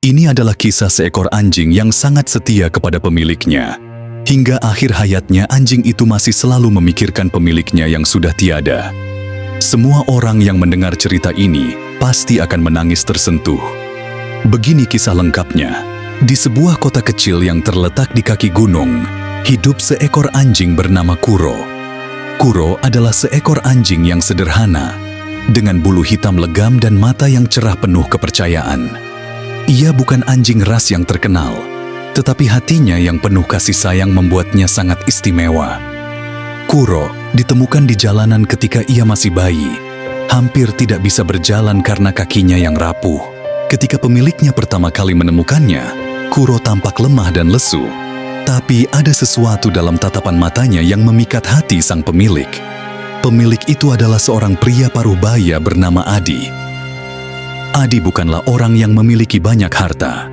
Ini adalah kisah seekor anjing yang sangat setia kepada pemiliknya. Hingga akhir hayatnya, anjing itu masih selalu memikirkan pemiliknya yang sudah tiada. Semua orang yang mendengar cerita ini pasti akan menangis tersentuh. Begini kisah lengkapnya. Di sebuah kota kecil yang terletak di kaki gunung, hidup seekor anjing bernama Kuro. Kuro adalah seekor anjing yang sederhana, dengan bulu hitam legam dan mata yang cerah penuh kepercayaan. Ia bukan anjing ras yang terkenal, tetapi hatinya yang penuh kasih sayang membuatnya sangat istimewa. Kuro ditemukan di jalanan ketika ia masih bayi, hampir tidak bisa berjalan karena kakinya yang rapuh. Ketika pemiliknya pertama kali menemukannya, Kuro tampak lemah dan lesu. Tapi ada sesuatu dalam tatapan matanya yang memikat hati sang pemilik. Pemilik itu adalah seorang pria paruh baya bernama Adi. Adi bukanlah orang yang memiliki banyak harta.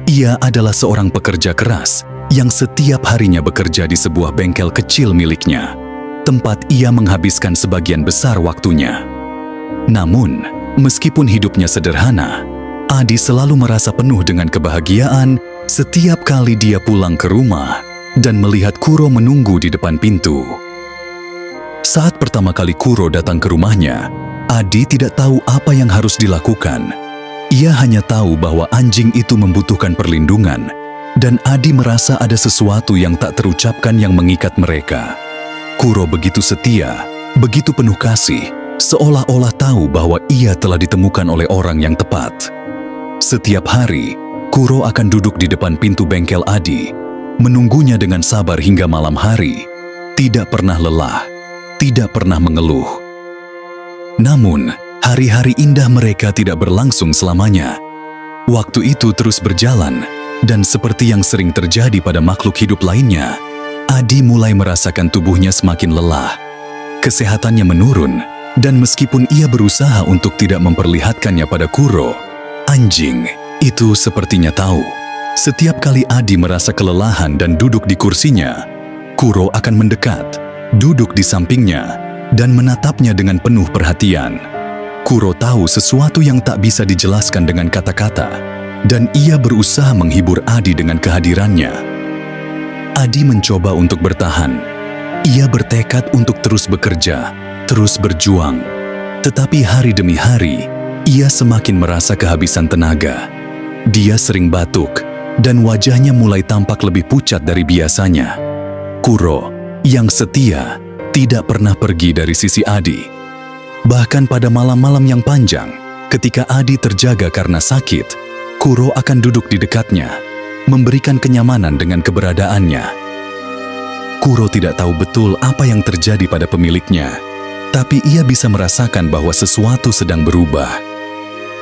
Ia adalah seorang pekerja keras yang setiap harinya bekerja di sebuah bengkel kecil miliknya, tempat ia menghabiskan sebagian besar waktunya. Namun, meskipun hidupnya sederhana, Adi selalu merasa penuh dengan kebahagiaan setiap kali dia pulang ke rumah dan melihat Kuro menunggu di depan pintu. Saat pertama kali Kuro datang ke rumahnya, Adi tidak tahu apa yang harus dilakukan. Ia hanya tahu bahwa anjing itu membutuhkan perlindungan, dan Adi merasa ada sesuatu yang tak terucapkan yang mengikat mereka. Kuro begitu setia, begitu penuh kasih, seolah-olah tahu bahwa ia telah ditemukan oleh orang yang tepat. Setiap hari, Kuro akan duduk di depan pintu bengkel Adi, menunggunya dengan sabar hingga malam hari, tidak pernah lelah, tidak pernah mengeluh. Namun, hari-hari indah mereka tidak berlangsung selamanya. Waktu itu terus berjalan, dan seperti yang sering terjadi pada makhluk hidup lainnya, Adi mulai merasakan tubuhnya semakin lelah. Kesehatannya menurun, dan meskipun ia berusaha untuk tidak memperlihatkannya pada Kuro, anjing itu sepertinya tahu. Setiap kali Adi merasa kelelahan dan duduk di kursinya, Kuro akan mendekat, duduk di sampingnya, dan menatapnya dengan penuh perhatian. Kuro tahu sesuatu yang tak bisa dijelaskan dengan kata-kata, dan ia berusaha menghibur Adi dengan kehadirannya. Adi mencoba untuk bertahan. Ia bertekad untuk terus bekerja, terus berjuang. Tetapi hari demi hari, ia semakin merasa kehabisan tenaga. Dia sering batuk, dan wajahnya mulai tampak lebih pucat dari biasanya. Kuro, yang setia, tidak pernah pergi dari sisi Adi. Bahkan pada malam-malam yang panjang, ketika Adi terjaga karena sakit, Kuro akan duduk di dekatnya, memberikan kenyamanan dengan keberadaannya. Kuro tidak tahu betul apa yang terjadi pada pemiliknya, tapi ia bisa merasakan bahwa sesuatu sedang berubah.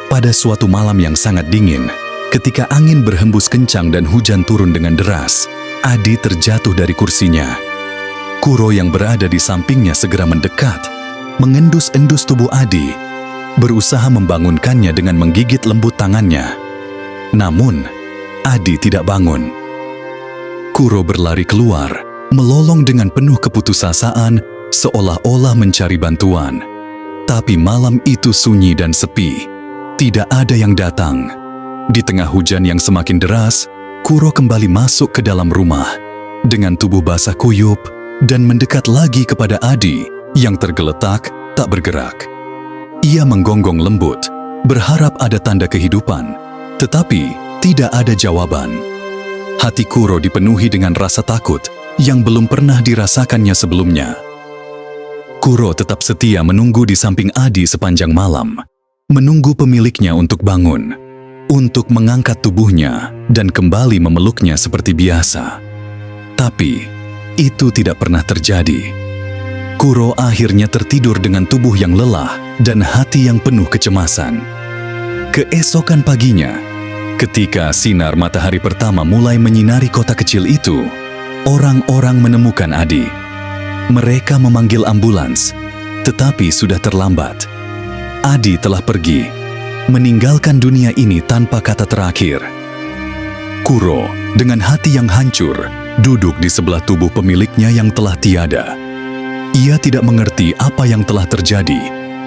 Pada suatu malam yang sangat dingin, ketika angin berhembus kencang dan hujan turun dengan deras, Adi terjatuh dari kursinya. Kuro yang berada di sampingnya segera mendekat, mengendus-endus tubuh Adi, berusaha membangunkannya dengan menggigit lembut tangannya. Namun, Adi tidak bangun. Kuro berlari keluar, melolong dengan penuh keputusasaan, seolah-olah mencari bantuan. Tapi malam itu sunyi dan sepi, tidak ada yang datang. Di tengah hujan yang semakin deras, Kuro kembali masuk ke dalam rumah, dengan tubuh basah kuyup, dan mendekat lagi kepada Adi yang tergeletak tak bergerak. Ia menggonggong lembut, berharap ada tanda kehidupan, tetapi tidak ada jawaban. Hati Kuro dipenuhi dengan rasa takut yang belum pernah dirasakannya sebelumnya. Kuro tetap setia menunggu di samping Adi sepanjang malam, menunggu pemiliknya untuk bangun, untuk mengangkat tubuhnya dan kembali memeluknya seperti biasa. Tapi itu tidak pernah terjadi. Kuro akhirnya tertidur dengan tubuh yang lelah dan hati yang penuh kecemasan. Keesokan paginya, ketika sinar matahari pertama mulai menyinari kota kecil itu, orang-orang menemukan Adi. Mereka memanggil ambulans, tetapi sudah terlambat. Adi telah pergi, meninggalkan dunia ini tanpa kata terakhir. Kuro, dengan hati yang hancur, duduk di sebelah tubuh pemiliknya yang telah tiada. Ia tidak mengerti apa yang telah terjadi,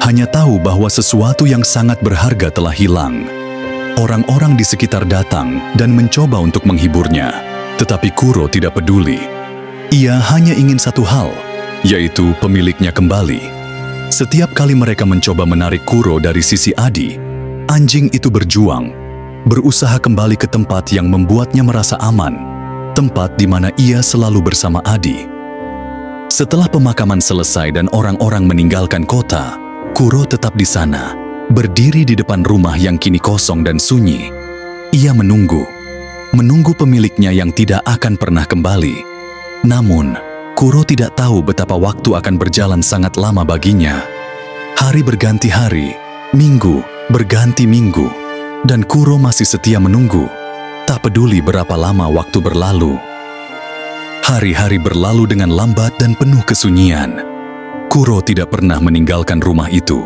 hanya tahu bahwa sesuatu yang sangat berharga telah hilang. Orang-orang di sekitar datang dan mencoba untuk menghiburnya, tetapi Kuro tidak peduli. Ia hanya ingin satu hal, yaitu pemiliknya kembali. Setiap kali mereka mencoba menarik Kuro dari sisi Adi, anjing itu berjuang, berusaha kembali ke tempat yang membuatnya merasa aman, tempat di mana ia selalu bersama Adi. Setelah pemakaman selesai dan orang-orang meninggalkan kota, Kuro tetap di sana, berdiri di depan rumah yang kini kosong dan sunyi. Ia menunggu pemiliknya yang tidak akan pernah kembali. Namun, Kuro tidak tahu betapa waktu akan berjalan sangat lama baginya. Hari berganti hari, minggu berganti minggu, dan Kuro masih setia menunggu, tak peduli berapa lama waktu berlalu. Hari-hari berlalu dengan lambat dan penuh kesunyian. Kuro tidak pernah meninggalkan rumah itu.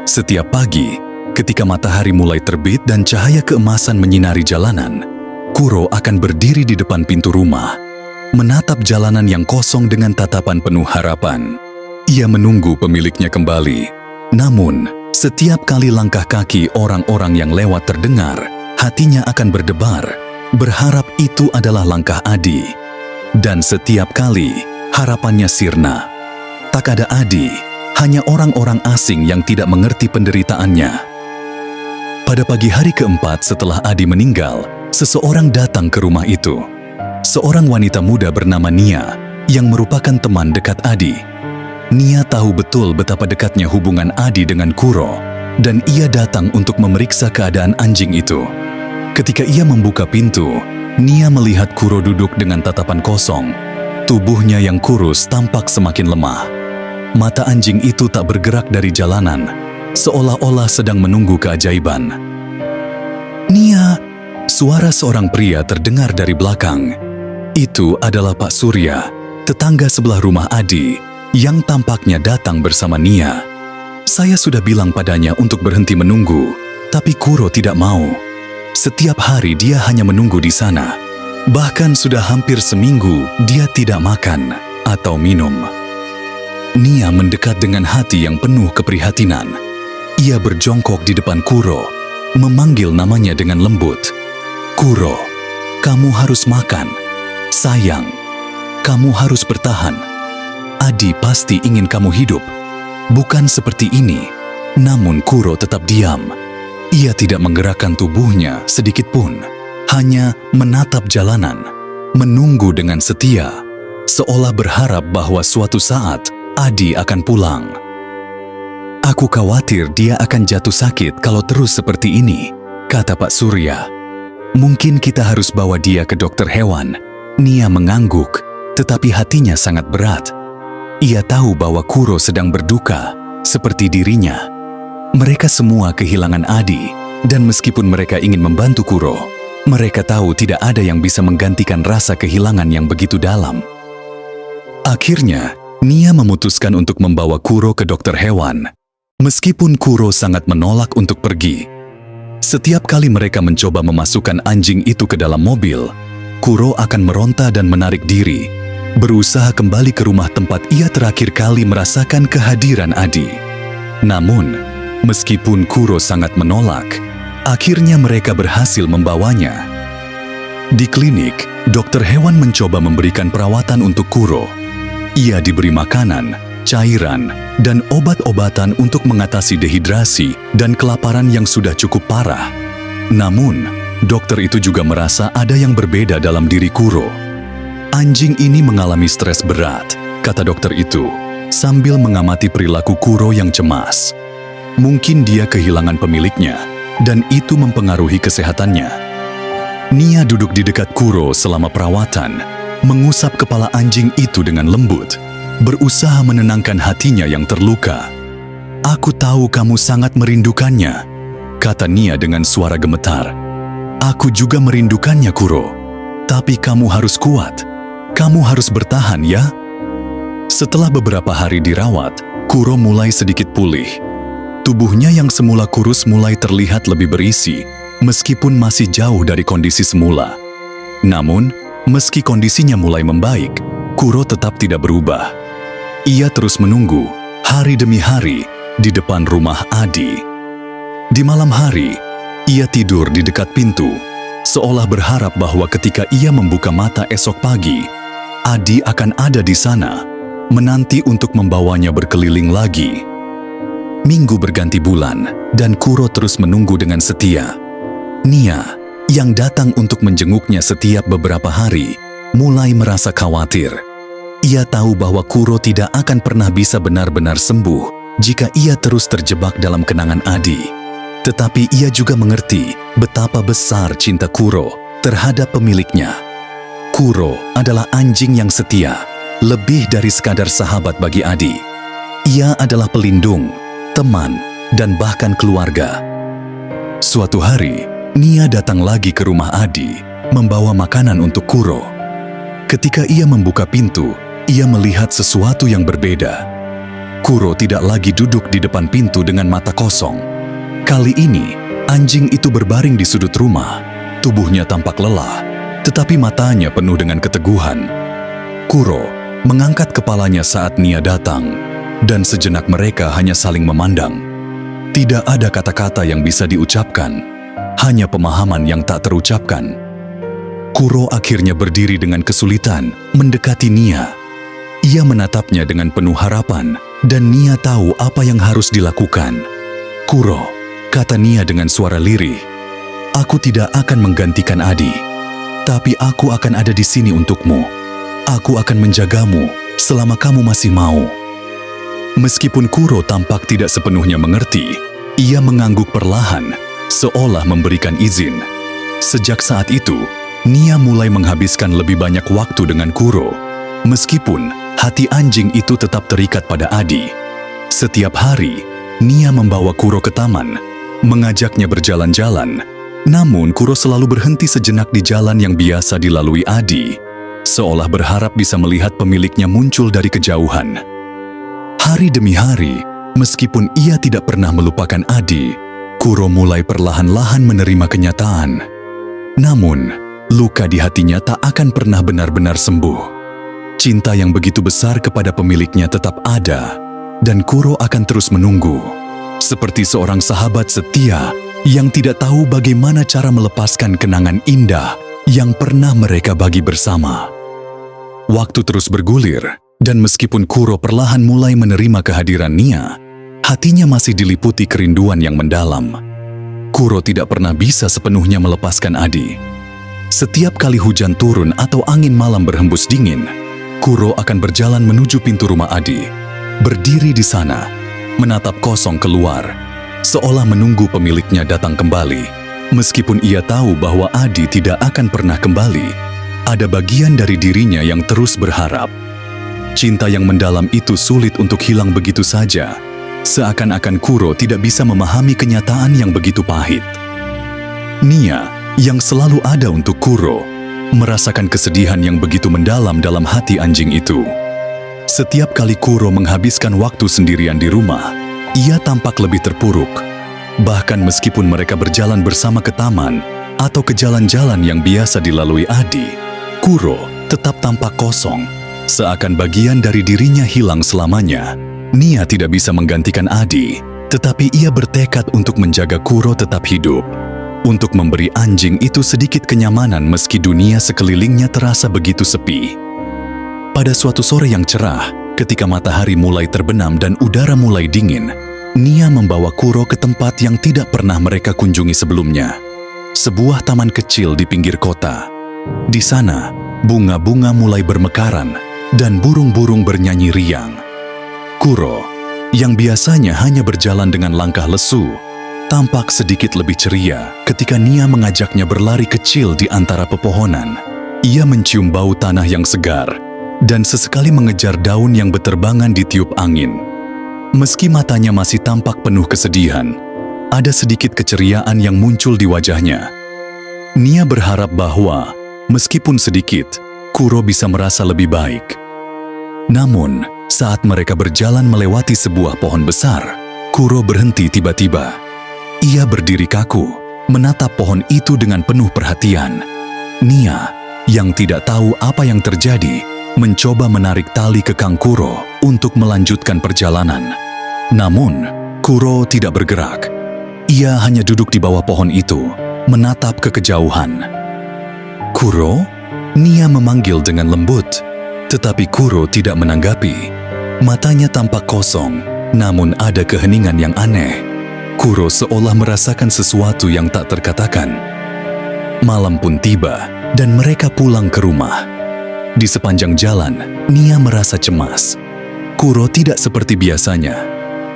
Setiap pagi, ketika matahari mulai terbit dan cahaya keemasan menyinari jalanan, Kuro akan berdiri di depan pintu rumah, menatap jalanan yang kosong dengan tatapan penuh harapan. Ia menunggu pemiliknya kembali. Namun, setiap kali langkah kaki orang-orang yang lewat terdengar, hatinya akan berdebar, berharap itu adalah langkah Adi. Dan setiap kali, harapannya sirna. Tak ada Adi, hanya orang-orang asing yang tidak mengerti penderitaannya. Pada pagi hari keempat setelah Adi meninggal, seseorang datang ke rumah itu. Seorang wanita muda bernama Nia, yang merupakan teman dekat Adi. Nia tahu betul betapa dekatnya hubungan Adi dengan Kuro, dan ia datang untuk memeriksa keadaan anjing itu. Ketika ia membuka pintu, Nia melihat Kuro duduk dengan tatapan kosong. Tubuhnya yang kurus tampak semakin lemah. Mata anjing itu tak bergerak dari jalanan, seolah-olah sedang menunggu keajaiban. "Nia!" Suara seorang pria terdengar dari belakang. Itu adalah Pak Surya, tetangga sebelah rumah Adi, yang tampaknya datang bersama Nia. "Saya sudah bilang padanya untuk berhenti menunggu, tapi Kuro tidak mau. Setiap hari dia hanya menunggu di sana. Bahkan sudah hampir seminggu dia tidak makan atau minum." Nia mendekat dengan hati yang penuh keprihatinan. Ia berjongkok di depan Kuro, memanggil namanya dengan lembut. "Kuro, kamu harus makan. Sayang, kamu harus bertahan. Adi pasti ingin kamu hidup. Bukan seperti ini." Namun Kuro tetap diam. Ia tidak menggerakkan tubuhnya sedikit pun, hanya menatap jalanan, menunggu dengan setia, seolah berharap bahwa suatu saat Adi akan pulang. "Aku khawatir dia akan jatuh sakit kalau terus seperti ini," kata Pak Surya. "Mungkin kita harus bawa dia ke dokter hewan." Nia mengangguk, tetapi hatinya sangat berat. Ia tahu bahwa Kuro sedang berduka, seperti dirinya. Mereka semua kehilangan Adi, dan meskipun mereka ingin membantu Kuro, mereka tahu tidak ada yang bisa menggantikan rasa kehilangan yang begitu dalam. Akhirnya, Nia memutuskan untuk membawa Kuro ke dokter hewan. Meskipun Kuro sangat menolak untuk pergi. Setiap kali mereka mencoba memasukkan anjing itu ke dalam mobil, Kuro akan meronta dan menarik diri, berusaha kembali ke rumah tempat ia terakhir kali merasakan kehadiran Adi. Namun, meskipun Kuro sangat menolak, akhirnya mereka berhasil membawanya. Di klinik, dokter hewan mencoba memberikan perawatan untuk Kuro. Ia diberi makanan, cairan, dan obat-obatan untuk mengatasi dehidrasi dan kelaparan yang sudah cukup parah. Namun, dokter itu juga merasa ada yang berbeda dalam diri Kuro. "Anjing ini mengalami stres berat," kata dokter itu, sambil mengamati perilaku Kuro yang cemas. "Mungkin dia kehilangan pemiliknya, dan itu mempengaruhi kesehatannya." Nia duduk di dekat Kuro selama perawatan, mengusap kepala anjing itu dengan lembut, berusaha menenangkan hatinya yang terluka. "Aku tahu kamu sangat merindukannya," kata Nia dengan suara gemetar. "Aku juga merindukannya, Kuro. Tapi kamu harus kuat. Kamu harus bertahan ya." Setelah beberapa hari dirawat, Kuro mulai sedikit pulih. Tubuhnya yang semula kurus mulai terlihat lebih berisi, meskipun masih jauh dari kondisi semula. Namun, meski kondisinya mulai membaik, Kuro tetap tidak berubah. Ia terus menunggu, hari demi hari, di depan rumah Adi. Di malam hari, Ia tidur di dekat pintu, seolah berharap bahwa ketika ia membuka mata esok pagi, Adi akan ada di sana, menanti untuk membawanya berkeliling lagi. Minggu berganti bulan, dan Kuro terus menunggu dengan setia. Nia, yang datang untuk menjenguknya setiap beberapa hari, mulai merasa khawatir. Ia tahu bahwa Kuro tidak akan pernah bisa benar-benar sembuh jika ia terus terjebak dalam kenangan Adi. Tetapi ia juga mengerti betapa besar cinta Kuro terhadap pemiliknya. Kuro adalah anjing yang setia, lebih dari sekadar sahabat bagi Adi. Ia adalah pelindung, teman, dan bahkan keluarga. Suatu hari, Nia datang lagi ke rumah Adi, membawa makanan untuk Kuro. Ketika ia membuka pintu, ia melihat sesuatu yang berbeda. Kuro tidak lagi duduk di depan pintu dengan mata kosong. Kali ini, anjing itu berbaring di sudut rumah. Tubuhnya tampak lelah, tetapi matanya penuh dengan keteguhan. Kuro mengangkat kepalanya saat Nia datang, dan sejenak mereka hanya saling memandang. Tidak ada kata-kata yang bisa diucapkan, hanya pemahaman yang tak terucapkan. Kuro akhirnya berdiri dengan kesulitan mendekati Nia. Ia menatapnya dengan penuh harapan, dan Nia tahu apa yang harus dilakukan. "Kuro," kata Nia dengan suara lirih, "aku tidak akan menggantikan Adi, tapi aku akan ada di sini untukmu. Aku akan menjagamu selama kamu masih mau." Meskipun Kuro tampak tidak sepenuhnya mengerti, ia mengangguk perlahan, seolah memberikan izin. Sejak saat itu, Nia mulai menghabiskan lebih banyak waktu dengan Kuro, meskipun hati anjing itu tetap terikat pada Adi. Setiap hari, Nia membawa Kuro ke taman, mengajaknya berjalan-jalan. Namun Kuro selalu berhenti sejenak di jalan yang biasa dilalui Adi, seolah berharap bisa melihat pemiliknya muncul dari kejauhan. Hari demi hari, meskipun ia tidak pernah melupakan Adi, Kuro mulai perlahan-lahan menerima kenyataan. Namun, luka di hatinya tak akan pernah benar-benar sembuh. Cinta yang begitu besar kepada pemiliknya tetap ada, dan Kuro akan terus menunggu. Seperti seorang sahabat setia yang tidak tahu bagaimana cara melepaskan kenangan indah yang pernah mereka bagi bersama. Waktu terus bergulir, dan meskipun Kuro perlahan mulai menerima kehadiran Nia, hatinya masih diliputi kerinduan yang mendalam. Kuro tidak pernah bisa sepenuhnya melepaskan Adi. Setiap kali hujan turun atau angin malam berhembus dingin, Kuro akan berjalan menuju pintu rumah Adi. Berdiri di sana, menatap kosong keluar, seolah menunggu pemiliknya datang kembali. Meskipun ia tahu bahwa Adi tidak akan pernah kembali, ada bagian dari dirinya yang terus berharap. Cinta yang mendalam itu sulit untuk hilang begitu saja, seakan-akan Kuro tidak bisa memahami kenyataan yang begitu pahit. Nia, yang selalu ada untuk Kuro, merasakan kesedihan yang begitu mendalam dalam hati anjing itu. Setiap kali Kuro menghabiskan waktu sendirian di rumah, ia tampak lebih terpuruk. Bahkan meskipun mereka berjalan bersama ke taman atau ke jalan-jalan yang biasa dilalui Adi, Kuro tetap tampak kosong, seakan bagian dari dirinya hilang selamanya. Nia tidak bisa menggantikan Adi, tetapi ia bertekad untuk menjaga Kuro tetap hidup. Untuk memberi anjing itu sedikit kenyamanan meski dunia sekelilingnya terasa begitu sepi. Pada suatu sore yang cerah, ketika matahari mulai terbenam dan udara mulai dingin, Nia membawa Kuro ke tempat yang tidak pernah mereka kunjungi sebelumnya. Sebuah taman kecil di pinggir kota. Di sana, bunga-bunga mulai bermekaran dan burung-burung bernyanyi riang. Kuro, yang biasanya hanya berjalan dengan langkah lesu, tampak sedikit lebih ceria ketika Nia mengajaknya berlari kecil di antara pepohonan. Ia mencium bau tanah yang segar dan sesekali mengejar daun yang beterbangan ditiup angin. Meski matanya masih tampak penuh kesedihan, ada sedikit keceriaan yang muncul di wajahnya. Nia berharap bahwa, meskipun sedikit, Kuro bisa merasa lebih baik. Namun, saat mereka berjalan melewati sebuah pohon besar, Kuro berhenti tiba-tiba. Ia berdiri kaku, menatap pohon itu dengan penuh perhatian. Nia, yang tidak tahu apa yang terjadi, mencoba menarik tali kekang Kuro untuk melanjutkan perjalanan. Namun, Kuro tidak bergerak. Ia hanya duduk di bawah pohon itu, menatap ke kejauhan. "Kuro?" Nia memanggil dengan lembut, tetapi Kuro tidak menanggapi. Matanya tampak kosong, namun ada keheningan yang aneh. Kuro seolah merasakan sesuatu yang tak terkatakan. Malam pun tiba, dan mereka pulang ke rumah. Di sepanjang jalan, Nia merasa cemas. Kuro tidak seperti biasanya.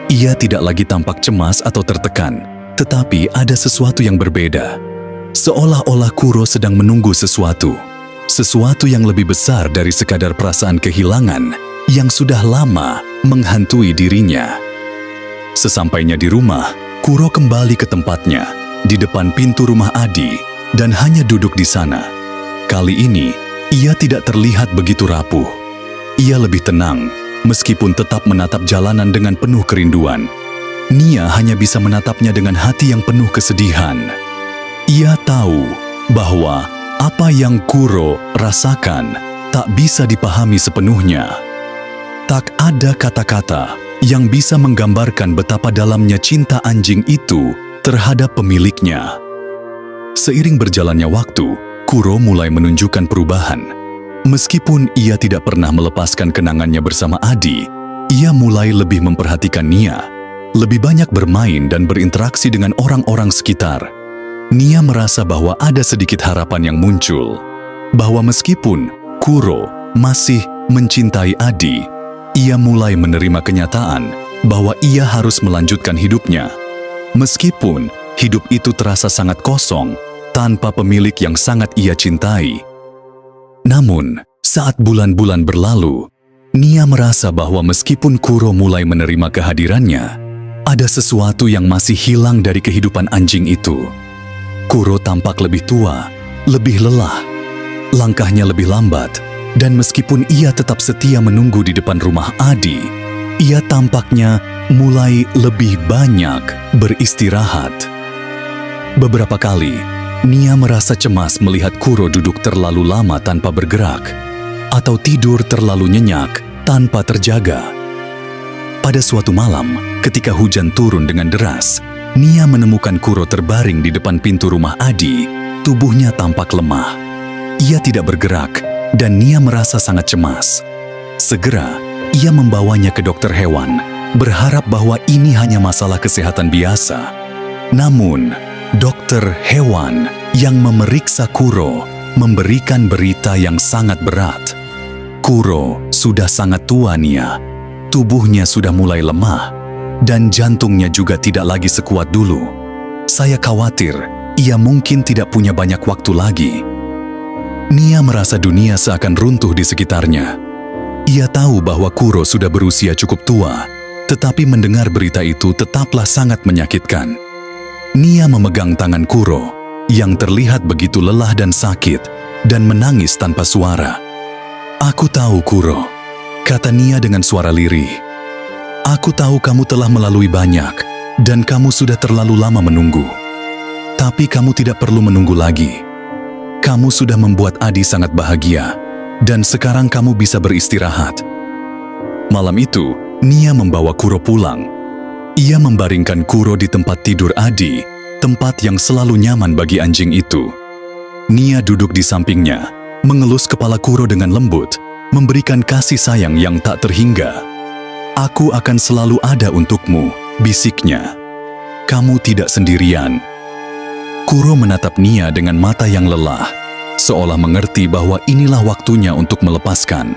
Ia tidak lagi tampak cemas atau tertekan, tetapi ada sesuatu yang berbeda. Seolah-olah Kuro sedang menunggu sesuatu yang lebih besar dari sekadar perasaan kehilangan yang sudah lama menghantui dirinya. Sesampainya di rumah, Kuro kembali ke tempatnya, di depan pintu rumah Adi, dan hanya duduk di sana. Kali ini, ia tidak terlihat begitu rapuh. Ia lebih tenang, meskipun tetap menatap jalanan dengan penuh kerinduan. Nia hanya bisa menatapnya dengan hati yang penuh kesedihan. Ia tahu bahwa apa yang Kuro rasakan tak bisa dipahami sepenuhnya. Tak ada kata-kata yang bisa menggambarkan betapa dalamnya cinta anjing itu terhadap pemiliknya. Seiring berjalannya waktu, Kuro mulai menunjukkan perubahan. Meskipun ia tidak pernah melepaskan kenangannya bersama Adi, ia mulai lebih memperhatikan Nia, lebih banyak bermain dan berinteraksi dengan orang-orang sekitar. Nia merasa bahwa ada sedikit harapan yang muncul, bahwa meskipun Kuro masih mencintai Adi, ia mulai menerima kenyataan bahwa ia harus melanjutkan hidupnya. Meskipun hidup itu terasa sangat kosong, tanpa pemilik yang sangat ia cintai. Namun, saat bulan-bulan berlalu, Nia merasa bahwa meskipun Kuro mulai menerima kehadirannya, ada sesuatu yang masih hilang dari kehidupan anjing itu. Kuro tampak lebih tua, lebih lelah, langkahnya lebih lambat, dan meskipun ia tetap setia menunggu di depan rumah Adi, ia tampaknya mulai lebih banyak beristirahat. Beberapa kali, Nia merasa cemas melihat Kuro duduk terlalu lama tanpa bergerak, atau tidur terlalu nyenyak tanpa terjaga. Pada suatu malam, ketika hujan turun dengan deras, Nia menemukan Kuro terbaring di depan pintu rumah Adi. Tubuhnya tampak lemah. Ia tidak bergerak, dan Nia merasa sangat cemas. Segera, ia membawanya ke dokter hewan, berharap bahwa ini hanya masalah kesehatan biasa. Namun, dokter hewan yang memeriksa Kuro memberikan berita yang sangat berat. Kuro sudah sangat tua, Nia. Tubuhnya sudah mulai lemah, dan jantungnya juga tidak lagi sekuat dulu. Saya khawatir ia mungkin tidak punya banyak waktu lagi. Nia merasa dunia seakan runtuh di sekitarnya. Ia tahu bahwa Kuro sudah berusia cukup tua, tetapi mendengar berita itu tetaplah sangat menyakitkan. Nia memegang tangan Kuro, yang terlihat begitu lelah dan sakit, dan menangis tanpa suara. "Aku tahu, Kuro," kata Nia dengan suara lirih. "Aku tahu kamu telah melalui banyak, dan kamu sudah terlalu lama menunggu. Tapi kamu tidak perlu menunggu lagi. Kamu sudah membuat Adi sangat bahagia, dan sekarang kamu bisa beristirahat." Malam itu, Nia membawa Kuro pulang. Ia membaringkan Kuro di tempat tidur Adi, tempat yang selalu nyaman bagi anjing itu. Nia duduk di sampingnya, mengelus kepala Kuro dengan lembut, memberikan kasih sayang yang tak terhingga. "Aku akan selalu ada untukmu," bisiknya. "Kamu tidak sendirian." Kuro menatap Nia dengan mata yang lelah, seolah mengerti bahwa inilah waktunya untuk melepaskan.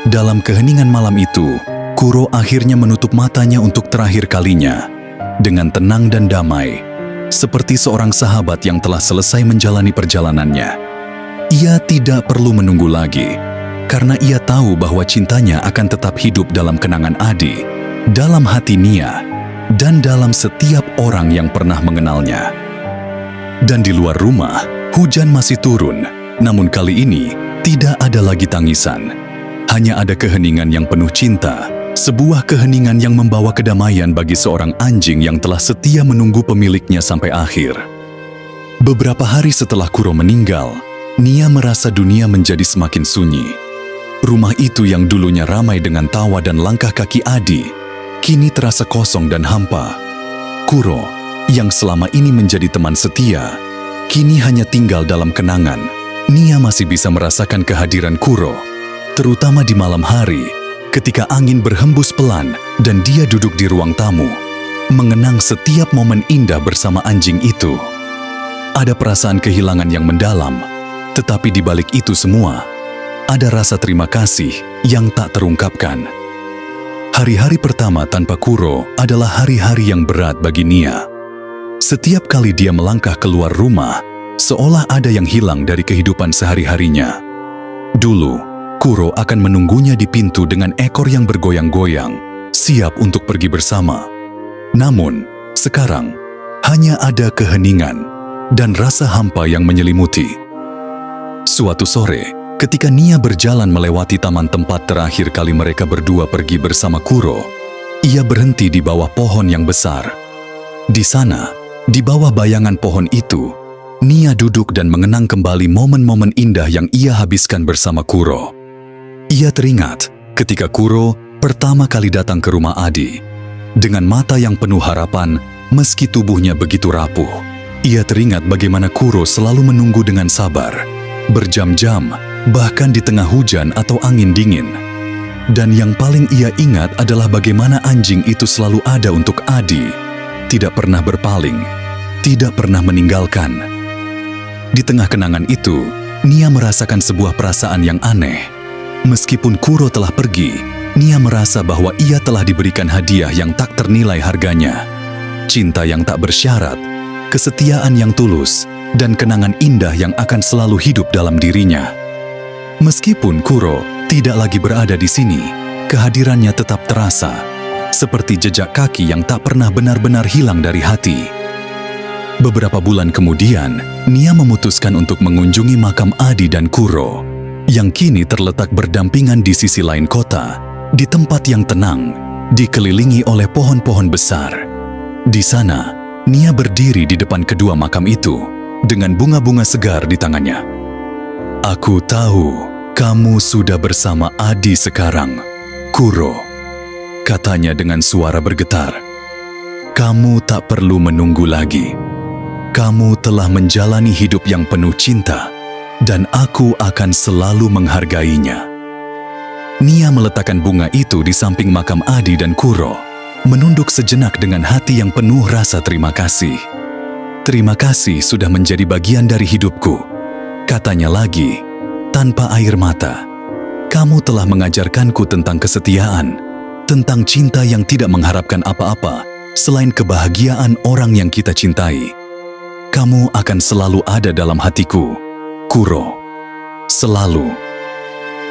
Dalam keheningan malam itu, Kuro akhirnya menutup matanya untuk terakhir kalinya, dengan tenang dan damai, seperti seorang sahabat yang telah selesai menjalani perjalanannya. Ia tidak perlu menunggu lagi, karena ia tahu bahwa cintanya akan tetap hidup dalam kenangan Adi, dalam hati Nia, dan dalam setiap orang yang pernah mengenalnya. Dan di luar rumah, hujan masih turun, namun kali ini tidak ada lagi tangisan. Hanya ada keheningan yang penuh cinta, sebuah keheningan yang membawa kedamaian bagi seorang anjing yang telah setia menunggu pemiliknya sampai akhir. Beberapa hari setelah Kuro meninggal, Nia merasa dunia menjadi semakin sunyi. Rumah itu yang dulunya ramai dengan tawa dan langkah kaki Adi, kini terasa kosong dan hampa. Kuro, yang selama ini menjadi teman setia, kini hanya tinggal dalam kenangan. Nia masih bisa merasakan kehadiran Kuro, terutama di malam hari ketika angin berhembus pelan dan dia duduk di ruang tamu, mengenang setiap momen indah bersama anjing itu. Ada perasaan kehilangan yang mendalam, tetapi di balik itu semua, ada rasa terima kasih yang tak terungkapkan. Hari-hari pertama tanpa Kuro adalah hari-hari yang berat bagi Nia. Setiap kali dia melangkah keluar rumah, seolah ada yang hilang dari kehidupan sehari-harinya. Dulu, Kuro akan menunggunya di pintu dengan ekor yang bergoyang-goyang, siap untuk pergi bersama. Namun, sekarang, hanya ada keheningan dan rasa hampa yang menyelimuti. Suatu sore, ketika Nia berjalan melewati taman tempat terakhir kali mereka berdua pergi bersama Kuro, ia berhenti di bawah pohon yang besar. Di sana, di bawah bayangan pohon itu, Nia duduk dan mengenang kembali momen-momen indah yang ia habiskan bersama Kuro. Ia teringat ketika Kuro pertama kali datang ke rumah Adi. Dengan mata yang penuh harapan, meski tubuhnya begitu rapuh, ia teringat bagaimana Kuro selalu menunggu dengan sabar, berjam-jam, bahkan di tengah hujan atau angin dingin. Dan yang paling ia ingat adalah bagaimana anjing itu selalu ada untuk Adi, tidak pernah berpaling, tidak pernah meninggalkan. Di tengah kenangan itu, Nia merasakan sebuah perasaan yang aneh. Meskipun Kuro telah pergi, Nia merasa bahwa ia telah diberikan hadiah yang tak ternilai harganya. Cinta yang tak bersyarat, kesetiaan yang tulus, dan kenangan indah yang akan selalu hidup dalam dirinya. Meskipun Kuro tidak lagi berada di sini, kehadirannya tetap terasa, seperti jejak kaki yang tak pernah benar-benar hilang dari hati. Beberapa bulan kemudian, Nia memutuskan untuk mengunjungi makam Adi dan Kuro, yang kini terletak berdampingan di sisi lain kota, di tempat yang tenang, dikelilingi oleh pohon-pohon besar. Di sana, Nia berdiri di depan kedua makam itu, dengan bunga-bunga segar di tangannya. "Aku tahu kamu sudah bersama Adi sekarang, Kuro," katanya dengan suara bergetar. "Kamu tak perlu menunggu lagi. Kamu telah menjalani hidup yang penuh cinta, dan aku akan selalu menghargainya." Nia meletakkan bunga itu di samping makam Adi dan Kuro, menunduk sejenak dengan hati yang penuh rasa terima kasih. "Terima kasih sudah menjadi bagian dari hidupku," katanya lagi, tanpa air mata. "Kamu telah mengajarkanku tentang kesetiaan, tentang cinta yang tidak mengharapkan apa-apa selain kebahagiaan orang yang kita cintai. Kamu akan selalu ada dalam hatiku, Kuro. Selalu."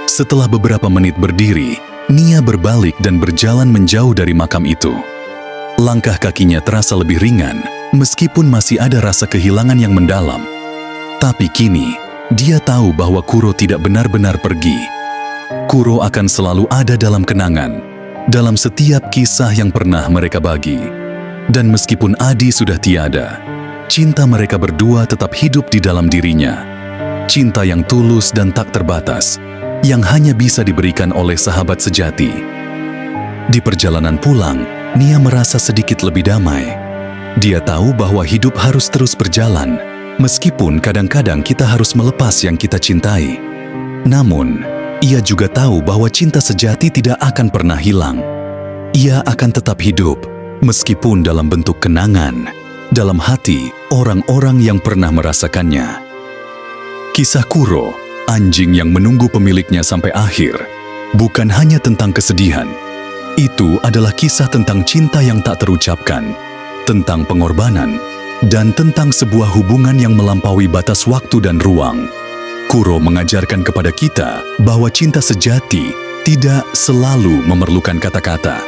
Setelah beberapa menit berdiri, Nia berbalik dan berjalan menjauh dari makam itu. Langkah kakinya terasa lebih ringan, meskipun masih ada rasa kehilangan yang mendalam. Tapi kini, dia tahu bahwa Kuro tidak benar-benar pergi. Kuro akan selalu ada dalam kenangan, dalam setiap kisah yang pernah mereka bagi. Dan meskipun Adi sudah tiada, cinta mereka berdua tetap hidup di dalam dirinya. Cinta yang tulus dan tak terbatas, yang hanya bisa diberikan oleh sahabat sejati. Di perjalanan pulang, Nia merasa sedikit lebih damai. Dia tahu bahwa hidup harus terus berjalan, meskipun kadang-kadang kita harus melepas yang kita cintai. Namun, ia juga tahu bahwa cinta sejati tidak akan pernah hilang. Ia akan tetap hidup, meskipun dalam bentuk kenangan, dalam hati orang-orang yang pernah merasakannya. Kisah Kuro, anjing yang menunggu pemiliknya sampai akhir, bukan hanya tentang kesedihan. Itu adalah kisah tentang cinta yang tak terucapkan, tentang pengorbanan, dan tentang sebuah hubungan yang melampaui batas waktu dan ruang. Kuro mengajarkan kepada kita bahwa cinta sejati tidak selalu memerlukan kata-kata.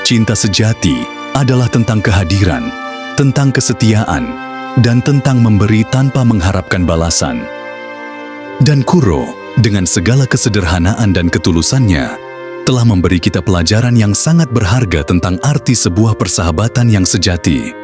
Cinta sejati adalah tentang kehadiran, tentang kesetiaan, dan tentang memberi tanpa mengharapkan balasan. Dan Kuro, dengan segala kesederhanaan dan ketulusannya, telah memberi kita pelajaran yang sangat berharga tentang arti sebuah persahabatan yang sejati.